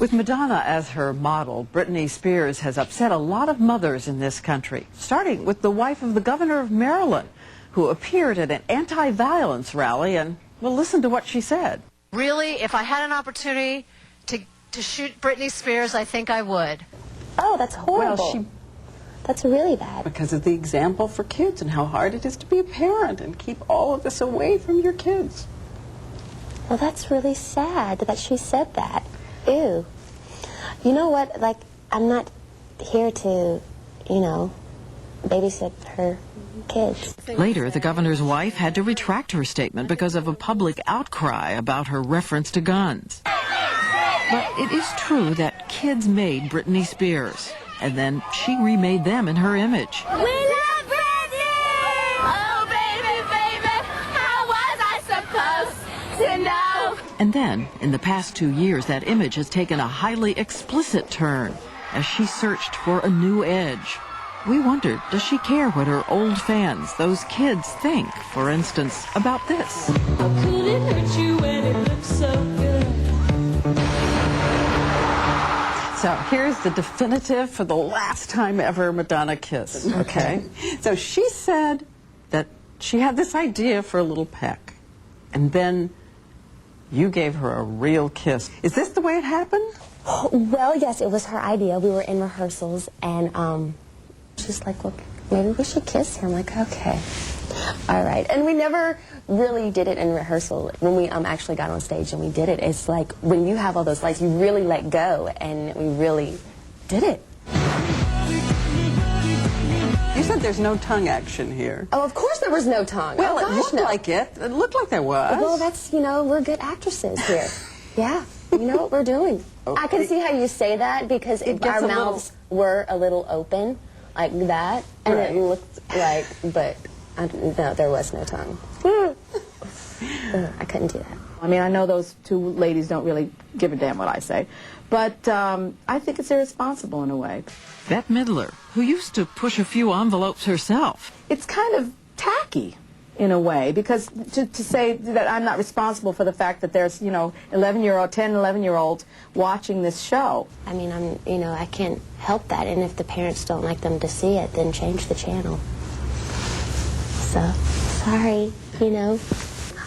With Madonna as her model, Britney Spears has upset a lot of mothers in this country, starting with the wife of the governor of Maryland, who appeared at an anti-violence rally, and we'll listen to what she said. Really, if I had an opportunity to shoot Britney Spears, I think I would. Oh, that's horrible. Well, that's really bad. because of the example for kids and how hard it is to be a parent and keep all of this away from your kids. Well, that's really sad that she said that. Ew. You know what? Like, I'm not here to, babysit her kids. Later, the governor's wife had to retract her statement because of a public outcry about her reference to guns. But it is true that kids made Britney Spears, and then she remade them in her image. We love Britney! Oh, baby, baby, how was I supposed to know? And then, in the past 2 years, that image has taken a highly explicit turn as she searched for a new edge. We wondered, does she care what her old fans, those kids, think, for instance, about this? How could it hurt you when it looks so good? So here's the definitive for the last time ever Madonna kiss, okay? So she said that she had this idea for a little peck, and then you gave her a real kiss. Is this the way it happened? Well, yes, it was her idea. We were in rehearsals, and she's like, look, maybe we should kiss her. I'm like, okay. All right. And we never really did it in rehearsal. When we actually got on stage and we did it, it's like when you have all those lights, you really let go, and we really did it. You said there's no tongue action here. Oh, of course there was no tongue. Well, oh, it gosh, looked no. like it. It looked like there was. Well, that's, we're good actresses here. Yeah, you know what we're doing. I can see how you say that because if our mouths were a little open like that, and it looked like, but no, there was no tongue. I couldn't do that. I mean, I know those two ladies don't really give a damn what I say, but I think it's irresponsible in a way. Bette Midler, who used to push a few envelopes herself. It's kind of tacky in a way, because to say that I'm not responsible for the fact that there's, 10, 11-year-olds watching this show. I mean, I can't help that, and if the parents don't like them to see it, then change the channel. So, sorry,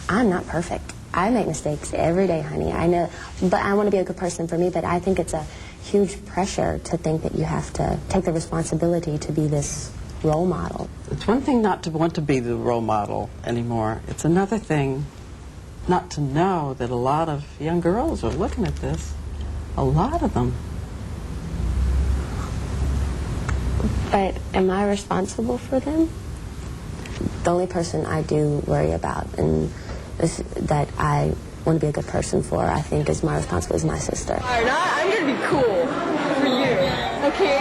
I'm not perfect. I make mistakes every day, honey. I know, but I want to be a good person for me, but I think it's a huge pressure to think that you have to take the responsibility to be this role model. It's one thing not to want to be the role model anymore. It's another thing not to know that a lot of young girls are looking at this. A lot of them. But am I responsible for them? The only person I do worry about and that I want to be a good person for, I think, is my responsibility, is my sister. All right, I'm going to be cool for you, okay?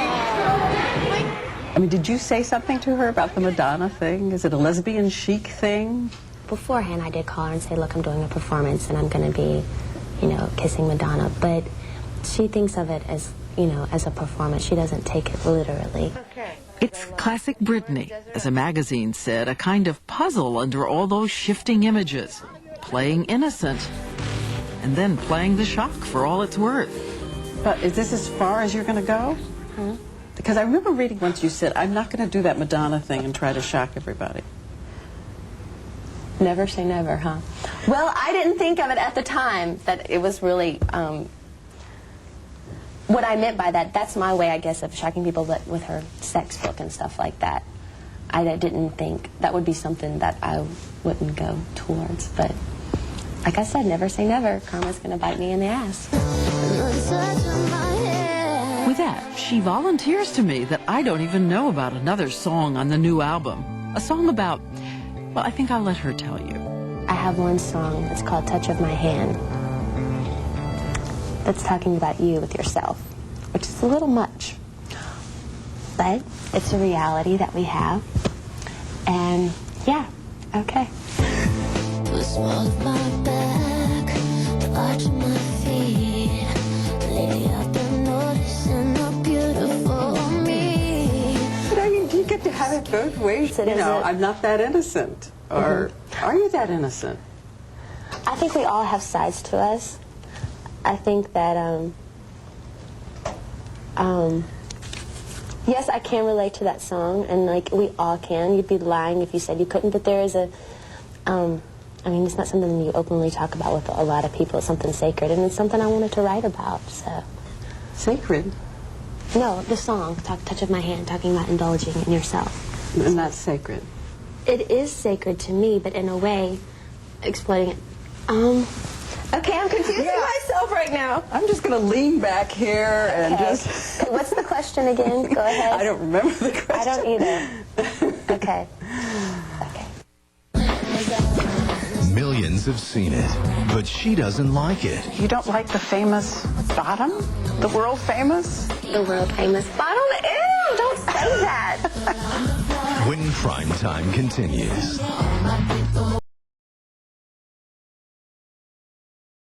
I mean, did you say something to her about the Madonna thing? Is it a lesbian chic thing? Beforehand, I did call her and say, look, I'm doing a performance and I'm going to be, kissing Madonna. But she thinks of it as, as a performance. She doesn't take it literally. It's classic Britney, as a magazine said, a kind of puzzle under all those shifting images, playing innocent, and then playing the shock for all it's worth. But is this as far as you're going to go? Because I remember reading once you said, I'm not going to do that Madonna thing and try to shock everybody. Never say never, huh? Well, I didn't think of it at the time, that it was really, what I meant by that, that's my way, I guess, of shocking people, but with her sex book and stuff like that. I didn't think that would be something that I wouldn't go towards, but like I said, never say never. Karma's going to bite me in the ass. With that, she volunteers to me that I don't even know about another song on the new album. A song about, well, I think I'll let her tell you. I have one song that's called Touch of My Hand. That's talking about you with yourself, which is a little much. But it's a reality that we have. And yeah, okay. The small of my back, the arch of my feet. Lately I've been noticing how beautiful me. But I mean, do you get to have it both ways? I'm not that innocent. Or are you that innocent? I think we all have sides to us. I think that Yes, I can relate to that song, and like we all can. You'd be lying if you said you couldn't. But there is a, I mean, it's not something you openly talk about with a lot of people. It's something sacred, and it's something I wanted to write about. So, Sacred. no, the song, "Touch of My Hand," talking about indulging in yourself. And that's sacred. It is sacred to me, but in a way, exploiting it. Okay, I'm confusing myself right now. I'm just going to lean back here and just... Okay, what's the question again? Go ahead. I don't remember the question. I don't either. Okay. Millions have seen it, but she doesn't like it. You don't like the famous bottom? The world famous? The world famous bottom? Ew, don't say that. When Prime Time continues.